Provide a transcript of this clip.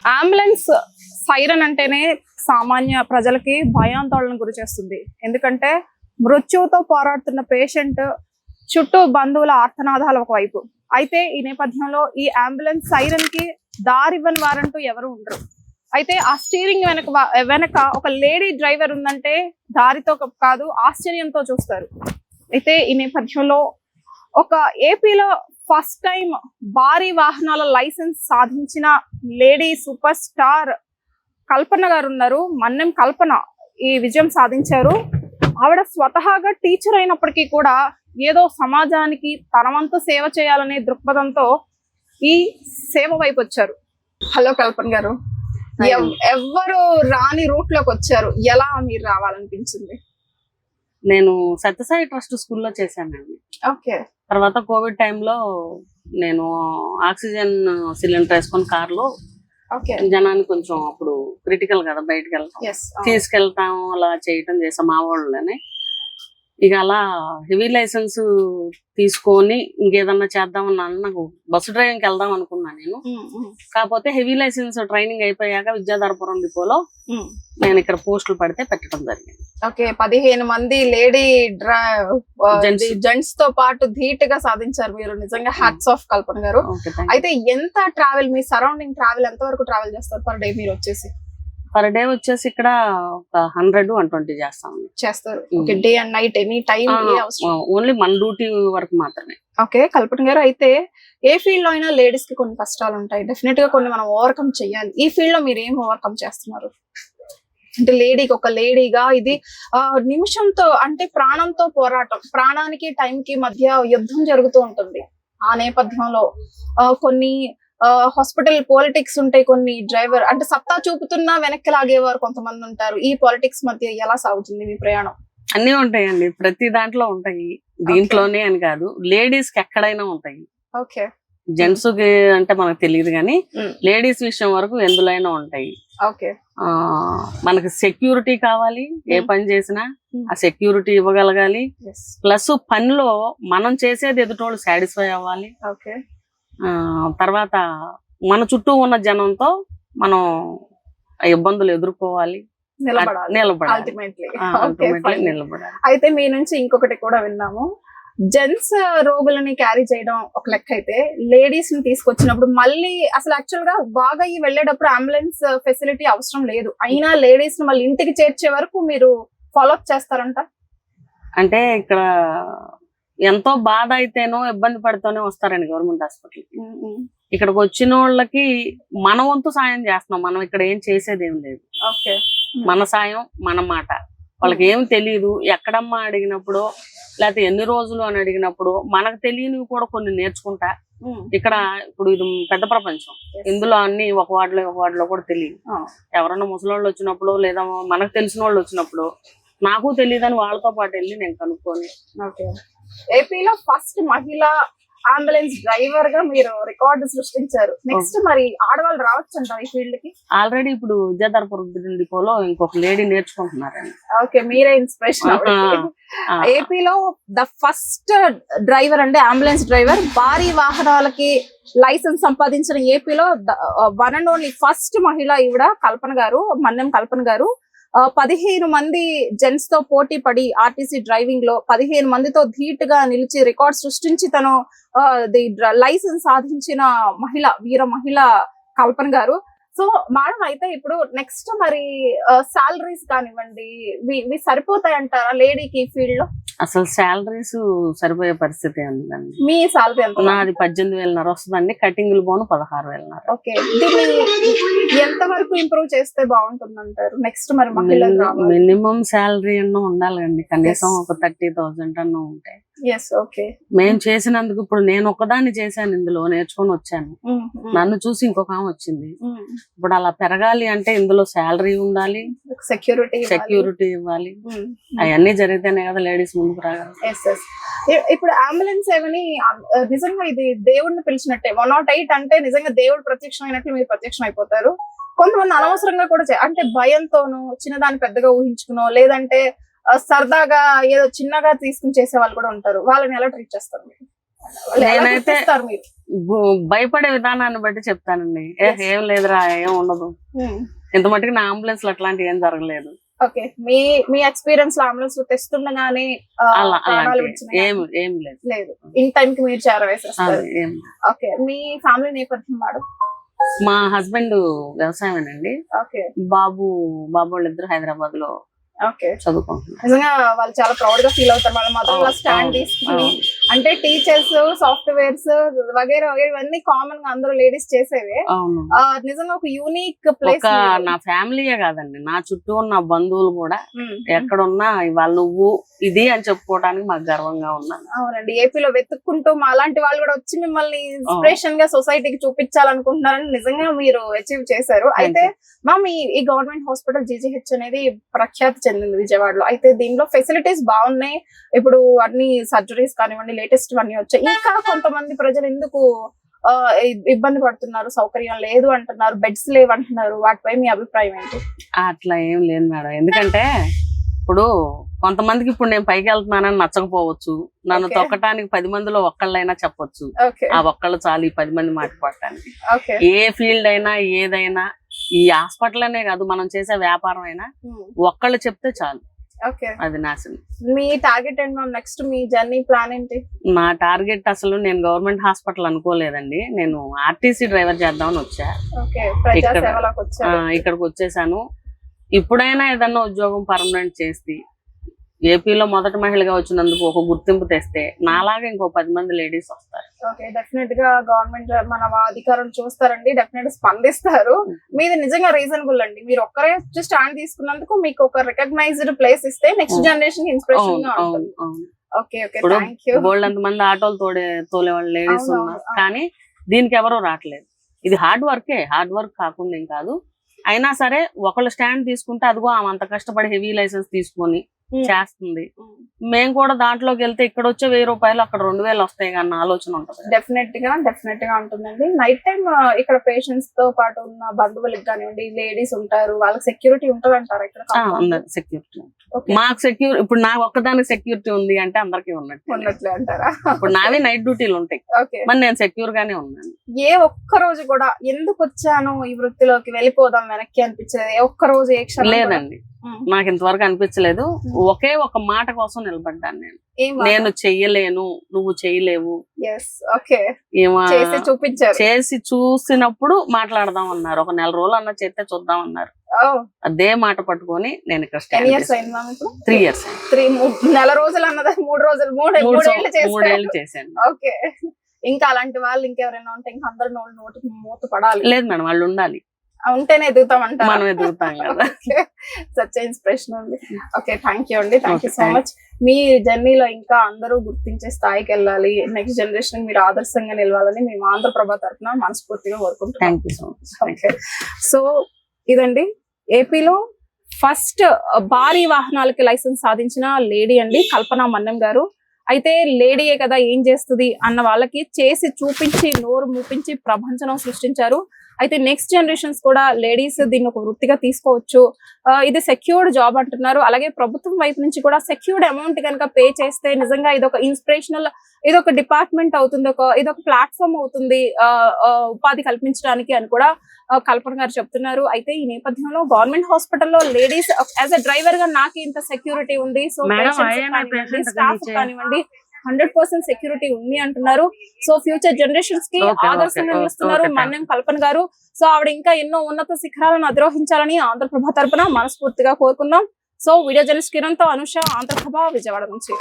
Ambulance siren అంటేనే సామాన్య ప్రజలకి భయాందోళన గురి చేస్తుంది. ఎందుకంటే మృత్యువుతో పోరాడుతున్న పేషెంట్ చుట్టూ బంధువుల ఆర్తనాదాలు ఒకవైపు. అయితే ఈ నేపథ్యంలో ఈ అంబులెన్స్ సైరన్ కి దారివ్వని వారంటూ ఎవరు ఉండరు. అయితే ఆ స్టీరింగ్ వెనక ఒక లేడీ డ్రైవర్ ఉందంటే దారితో కాదు ఆశ్చర్యంతో చూస్తారు. అయితే ఈ నేపథ్యంలో ఒక ఏపీలో ఫస్ట్ టైం భారీ వాహనాల లైసెన్స్ సాధించిన లేడీ సూపర్ స్టార్ కల్పన గారు ఉన్నారు. మన్నెం కల్పన ఈ విజయం సాధించారు. ఆవిడ స్వతహాగా టీచర్ అయినప్పటికీ కూడా ఏదో సమాజానికి తన వంతు సేవ చేయాలనే దృక్పథంతో ఈ సేవ వైపు వచ్చారు. హలో కల్పన గారు, ఎవ్వరు రాని రూట్ లోకి వచ్చారు. ఎలా మీరు రావాలనిపించింది? నేను సత్యసాయి ట్రస్ట్ స్కూల్లో చేశానండి. ఓకే. తర్వాత కోవిడ్ టైంలో నేను ఆక్సిజన్ సిలిండర్ వేసుకొని కార్లో జనాన్ని కొంచెం అప్పుడు క్రిటికల్ కదా బయటకు వెళ్తాం, తీసుకెళ్తాం, అలా చేయటం చేసాం మా వాళ్ళని. ఇక అలా హెవీ లైసెన్స్ తీసుకొని ఇంకేదన్నా చేద్దామన్నాను. నాకు బస్సు డ్రైవింగ్కి వెళ్దాం అనుకున్నాను నేను. కాకపోతే హెవీ లైసెన్స్ ట్రైనింగ్ అయిపోయాక విద్యాధరపురం డిపోలో నేను ఇక్కడ పోస్టులు పడితే పెట్టడం జరిగింది. ఓకే. 15 మంది లేడీ జెంట్స్ తో పాటు ధీటుగా సాధించారు మీరు. నిజంగా హ్యాట్స్ ఆఫ్ కల్పన గారు. అయితే ఎంత ట్రావెల్, మీ సరౌండింగ్ ట్రావెల్ ఎంత వరకు ట్రావెల్ చేస్తారు పర్ డే? మీరు వచ్చేసి పర్ డే వచ్చేసి ఇక్కడ 100-120 చేస్తారు. Day and night any time? Only మన డ్యూటీ వరకు మాత్రమే. ఓకే. కల్పన గారు, అయితే ఏ ఫీల్డ్ లో అయినా లేడీస్ కి కొన్ని కష్టాలు ఉంటాయి, డెఫినెట్ గా కొన్ని మనం ఓవర్కమ్ చెయ్యాలి. ఈ ఫీల్డ్ లో మీరు ఏం ఓవర్కమ్ చేస్తున్నారు? అంటే లేడీకి ఒక లేడీగా ఇది నిమిషంతో అంటే ప్రాణంతో పోరాటం, ప్రాణానికి టైంకి మధ్య యుద్ధం జరుగుతూ ఉంటుంది. ఆ నేపథ్యంలో కొన్ని హాస్పిటల్ పాలిటిక్స్ ఉంటాయి, కొన్ని డ్రైవర్ అంటే సత్తా చూపుతున్నా వెనక్కి లాగేవారు కొంతమంది ఉంటారు. ఈ పాలిటిక్స్ మధ్య ఎలా సాగుతుంది మీ ప్రయాణం? అన్ని ఉంటాయండి, ప్రతి దాంట్లో ఉంటాయి. దీంట్లోనే అని కాదు, లేడీస్ కి ఎక్కడైనా ఉంటాయి. ఓకే. జెంట్స్ కి అంటే మనకు తెలియదు కానీ లేడీస్ విషయం వరకు ఎందులోనైనా ఉంటాయి. ఓకే. మనకి సెక్యూరిటీ కావాలి, ఏ పని చేసినా ఆ సెక్యూరిటీ ఇవ్వగలగాలి. ప్లస్ పనిలో మనం చేసేది ఎదుటోళ్ళు సాటిస్ఫై అవ్వాలి. ఓకే. తర్వాత మన చుట్టూ ఉన్న జనంతో మనం ఇబ్బందులు ఎదుర్కోవాలి, నిలబడాలి. అయితే మీ నుంచి ఇంకొకటి కూడా విన్నాము, జెంట్స్ రోగులని క్యారీ చేయడం ఒక లెక్క అయితే, లేడీస్ ని తీసుకొచ్చినప్పుడు మళ్ళీ అసలు యాక్చువల్ గా బాగా వెళ్ళేటప్పుడు అంబులెన్స్ ఫెసిలిటీ అవసరం లేదు, అయినా లేడీస్ ని మళ్ళీ ఇంటికి చేర్చే వరకు మీరు ఫాలో అప్ చేస్తారంట. అంటే ఇక్కడ ఎంతో బాధ అయితేనో ఇబ్బంది పడుతూనే వస్తారండి గవర్నమెంట్ హాస్పిటల్కి. ఇక్కడికి వచ్చిన వాళ్ళకి మన వంతు సాయం చేస్తున్నాం. మనం ఇక్కడ ఏం చేసేది ఏం లేదు. మన సాయం మన మాట. వాళ్ళకి ఏం తెలియదు, ఎక్కడమ్మా అడిగినప్పుడు లేకపోతే ఎన్ని రోజులు అని అడిగినప్పుడు మనకు తెలియనివి కూడా కొన్ని నేర్చుకుంటా. ఇక్కడ ఇప్పుడు ఇది పెద్ద ప్రపంచం, ఇందులో అన్ని ఒక వార్డులో కూడా తెలియదు. ఎవరన్నా ముసలోళ్ళు వచ్చినప్పుడు లేదా మనకు తెలిసిన వాళ్ళు వచ్చినప్పుడు నాకు తెలియదని వాళ్ళతో పాటు వెళ్ళి నేను కనుక్కొని. ఏపీలో ఫస్ట్ మహిళా అంబులెన్స్ డ్రైవర్ గా మీరు రికార్డు సృష్టించారు. నెక్స్ట్ మరి ఆడవాళ్ళు రావచ్చు అంటారు ఈ ఫీల్డ్ కి? ఆల్రెడీ ఇప్పుడు విద్యాధరపురం డిపోలో ఇంకొక లేడీ నేర్చుకుంటున్నారండి. ఓకే, మీరే ఇన్స్పిరేషన్. ఏపీలో ద ఫస్ట్ డ్రైవర్ అంటే అంబులెన్స్ డ్రైవర్, భారీ వాహనాలకి లైసెన్స్ సంపాదించిన ఏపీలో వన్ అండ్ ఓన్లీ ఫస్ట్ మహిళ ఈవిడ కల్పన గారు, మన్నెం కల్పన గారు. 15 మంది జెంట్స్ తో పోటీ పడి ఆర్టీసీ డ్రైవింగ్ లో 15 మందితో ధీటుగా నిలిచి రికార్డ్ సృష్టించి తను లైసెన్స్ సాధించిన మహిళ, వీర మహిళ కల్పన గారు. సో మేడం, అయితే ఇప్పుడు నెక్స్ట్ మరి సాలరీస్ కానివ్వండి, ఇవి సరిపోతాయంటారా లేడీకి ఈ ఫీల్డ్ లో? అసలు సాలరీస్ సరిపోయే పరిస్థితి ఉందండి. మీ సాలరీ ఎంత? నాది 18,500 వస్తుందండి, కటింగ్లు పోను 16,500. ఓకే. దీన్ని ఎంత వరకు ఇంప్రూవ్ చేస్తే బాగుంటుంది అంటారు నెక్స్ట్? మరి మహిళలు మినిమం సాలరీ అన్న ఉండాలండి, కనీసం ఒక 30,000 అన్న ఉంటాయి. మేము చేసినందుకు ఇప్పుడు నేను ఒకదాన్ని చేశాను, ఇందులో నేర్చుకొని వచ్చాను. నన్ను చూసి ఇంకొక ఆమె వచ్చింది. ఇప్పుడు అలా పెరగాలి అంటే ఇందులో శాలరీ ఉండాలి, సెక్యూరిటీ ఇవ్వాలి. అవన్నీ జరిగితేనే కదా లేడీస్ ముందుకు రాగలరు. ఇప్పుడు అంబులెన్స్ ఏమని నిజంగా ఇది దేవుడిని పిలిచినట్టే. 108 అంటే నిజంగా దేవుడు ప్రత్యక్షమైనట్లు మీరు ప్రత్యక్షం అయిపోతారు. కొంతమంది అనవసరంగా కూడా అంటే భయంతోనూ చిన్నదాన్ని పెద్దగా ఊహించుకునో లేదంటే సరదాగా ఏదో చిన్నగా తీసుకుని చేసే వాళ్ళు కూడా ఉంటారు. వాళ్ళని ఎలా ట్రీట్ చేస్తారు మీరు? వాళ్ళు ఎలా నేనైతే గుర్తిస్తారు మీరు? భయపడే విధానాన్ని బట్టి చెప్తానండి. ఏం లేదురా, ఏం ఉండదు. ఇంత మట్టుకు నా అంబులెన్స్ లో అట్లాంటివి ఏం జరగలేదు. ఓకే, మీ మీ ఎక్స్పీరియన్స్ లో అంబులెన్స్ లో తెస్తుండగానే అలా ప్రాణాలు అలాంటి విడిచిన ఏం లేదు. లేదు, ఇన్ టైం కి మీరు చేరవేసేస్తారు. అది ఏం లేదు. ఓకే, మీ ఫ్యామిలీ నేపథ్యం మేడం? మా హస్బెండ్ వ్యవసాయమేనండి. ఓకే, బాబు వాళ్ళిద్దరు హైదరాబాద్ లో ఓకే. చదువుకుంటున్నారు. నిజంగా వాళ్ళు చాలా ప్రౌడ్ గా ఫీల్ అవుతారు వాళ్ళ మదర్ అవును, స్టాండ్ అవును, తీసుకుని. అవును. అంటే టీచర్స్, సాఫ్ట్వేర్స్ వగైరా వగైరా ఇవన్నీ కామన్ గా అందరూ లేడీస్ చేసేవే. అవును. నిజంగా ఒక యూనిక్ ప్లేస్. ఒక నా ఫ్యామిలీయే కాదండి, నా చుట్టూ ఉన్న బంధువులు కూడా ఎక్కడున్నా ఇవాళ నువ్వు ఇది అని చెప్పుకోవడానికి మాకు గర్వంగా ఉన్నాను. అవునండి, ఏపీలో వెతుక్కుంటూ మా అలాంటి వాళ్ళు కూడా వచ్చి మిమ్మల్ని ఇన్స్పిరేషన్ గా సొసైటీకి చూపించాలనుకుంటున్నారని నిజంగా మీరు అచీవ్ చేశారు. అయితే మ్యామ్, ఈ గవర్నమెంట్ హాస్పిటల్ జీజీహెచ్ అనేది ప్రఖ్యాతి చెందింది విజయవాడలో. అయితే దీనిలో ఫెసిలిటీస్ బాగున్నాయి. ఇప్పుడు అన్ని సర్జరీస్ కానివ్వండి, లేటెస్ట్ అన్ని వచ్చాయి. ఇంకా కొంతమంది ప్రజలు ఎందుకు ఇబ్బంది పడుతున్నారు, సౌకర్యం లేదు అంటున్నారు, బెడ్స్ లేవు అంటున్నారు, వాటిపై మీ అభిప్రాయం ఏంటి? అట్లా ఏం లేదు మేడం. ఎందుకంటే ఇప్పుడు కొంతమందికి ఇప్పుడు నేను పైకి వెళ్తున్నానని నచ్చకపోవచ్చు. నన్ను తొక్కటానికి 10 మందిలో ఒక్కళ్ళైనా చెప్పొచ్చు. ఆ ఒక్కళ్ళు చాలు ఈ 10 మంది మాట పడటానికి. ఏ ఫీల్డ్ అయినా ఏదైనా, ఈ హాస్పిటల్ అనే కాదు, మనం చేసే వ్యాపారం అయినా ఒక్కళ్ళు చెప్తే చాలు, అది నాశనం. మీ టార్గెట్ ఏంటి మ్యామ్? నెక్స్ట్ మీ జర్నీ ప్లాన్ ఏంటి? నా టార్గెట్ అసలు నేను గవర్నమెంట్ హాస్పిటల్ అనుకోలేదండి. నేను ఆర్టీసీ డ్రైవర్ చేద్దామని వచ్చా. ఇక్కడికి వచ్చేసాను. ఇప్పుడైనా ఏదన్నా ఉద్యోగం పర్మనెంట్ చేసి ఏపీలో మొదటి మహిళగా వచ్చినందుకు ఒక గుర్తింపు తెస్తే నాలాగా ఇంకో 10 మంది లేడీస్ వస్తారు. ఓకే, డెఫినెట్ గా గవర్నమెంట్ మన అధికారులు చూస్తారండి, డెఫినెట్ స్పందిస్తారు. మీది నిజంగా రీజనబుల్ అండి. మీరు ఒక్కరే స్టాండ్ తీసుకున్నందుకు మీకు ఒక రికగ్నైజ్డ్ ప్లేస్ ఇస్తే నెక్స్ట్ జనరేషన్ ఇన్స్పిరేషన్ గా ఉంటుంది. Okay, okay, thank you. బోల్డ్ మంది ఆటోలు తోలే వాళ్ళు లేడీస్ ఉన్నారు, కానీ దీనికి ఎవరూ రావట్లేదు. ఇది హార్డ్ వర్క్ కాకుండా ఏం కాదు. అయినా సరే ఒకళ్ళు స్టాండ్ తీసుకుంటే అదిగో ఆమె అంత కష్టపడి హెవీ లైసెన్స్ తీసుకొని చేస్తుంది. మేము కూడా దాంట్లోకి వెళ్తే ఇక్కడ వచ్చే 1000 రూపాయలు అక్కడ 2000 వస్తాయి అన్న ఆలోచన ఉంటుంది. డెఫినెట్ గా ఉంటుందండి. నైట్ టైం ఇక్కడ పేషెంట్స్ తో పాటు ఉన్న బంధువులకు కానివ్వండి, లేడీస్ ఉంటారు, వాళ్ళకి సెక్యూరిటీ ఉంటుంది అంటారా ఇక్కడ? సెక్యూరిటీ మాకు ఇప్పుడు నా ఒక్కదానికి సెక్యూరిటీ ఉంది అంటే అందరికీ ఉన్నట్లే అంటారా? ఇప్పుడు నావి నైట్ డ్యూటీలు ఉంటాయి, మరి నేను సెక్యూర్ గానే ఉన్నాను. ఏ ఒక్క రోజు కూడా ఎందుకు వచ్చాను ఈ వృత్తిలోకి, వెళ్ళిపోదాం వెనక్కి అనిపించేది ఒక్క రోజు? ఏ క్షణం లేదండి, నాకు ఇంతవరకు అనిపించలేదు. ఒకే ఒక మాట కోసం నిలబడ్డాను నేను చెయ్యలేను, నువ్వు చెయ్యలేవు, చేసి చూసినప్పుడు మాట్లాడదాం అన్నారు. ఒక 4 రోజులు అన్న చేస్తే చూద్దాం అన్నారు. అదే మాట పట్టుకొని నేను ఇక్కడ 3 years. 3 రోజులు అన్నదా? 3 రోజులు 3 ఏళ్ళు చేశాను. ఓకే, ఇంకా అలాంటి వాళ్ళు ఇంకెవరైనా ఉంటే ఇంకా అందరు నోటికి మూత పడాలి? లేదు మేడం, వాళ్ళు ఉండాలి, ఉంటేనే ఎదుగుతామంట. మనం ఎదుగుతాం కదా. సచ్ ఇన్స్పిరేషన్ ఉంది. ఓకే, థ్యాంక్ యూ అండి, థ్యాంక్ యూ సో మచ్. మీ జర్నీలో ఇంకా అందరూ గుర్తించే స్థాయికి వెళ్ళాలి, నెక్స్ట్ జనరేషన్ మీరు ఆదర్శంగా నిలవాలని మేము ఆంధ్రప్రభ తరఫున మనస్ఫూర్తిగా కోరుకుంటున్నాం. ఓకే, సో ఇదండి ఏపీలో ఫస్ట్ భారీ వాహనాలకి లైసెన్స్ సాధించిన లేడీ అండి కల్పన మన్నం గారు. అయితే లేడీయే కదా ఏం చేస్తుంది అన్న వాళ్ళకి చేసి చూపించి నోరు మూపించి ప్రపంచం సృష్టించారు. అయితే నెక్స్ట్ జనరేషన్స్ కూడా లేడీస్ దీన్ని ఒక వృత్తిగా తీసుకోవచ్చు. ఇది సెక్యూర్డ్ జాబ్ అంటున్నారు. అలాగే ప్రభుత్వం వైపు నుంచి కూడా సెక్యూర్డ్ అమౌంట్ కనుక పే చేస్తే నిజంగా ఇదొక ఇన్స్పిరేషనల్, ఇదొక డిపార్ట్మెంట్ అవుతుంది, ఇదొక ప్లాట్ఫామ్ అవుతుంది ఉపాధి కల్పించడానికి అని కూడా కల్పన గారు చెప్తున్నారు. అయితే ఈ నేపథ్యంలో గవర్నమెంట్ హాస్పిటల్లో లేడీస్ యాజ్ అ డ్రైవర్ గా నాకు ఇంత సెక్యూరిటీ ఉంది, సో స్టాఫ్ కానివ్వండి 100% సెక్యూరిటీ ఉంది అంటున్నారు. సో ఫ్యూచర్ జనరేషన్స్ కి ఆదర్శంగా నిలుస్తున్నారు మన్నం కల్పన గారు. సో ఆవిడ ఇంకా ఎన్నో ఉన్నత శిఖరాలను అధిరోహించాలని ఆంధ్రప్రభ తరపున మనస్ఫూర్తిగా కోరుకుందాం. సో వీడియో జర్నలిస్ట్ కిరణ్ తో అనుష, ఆంధ్రప్రభ, విజయవాడ నుంచి.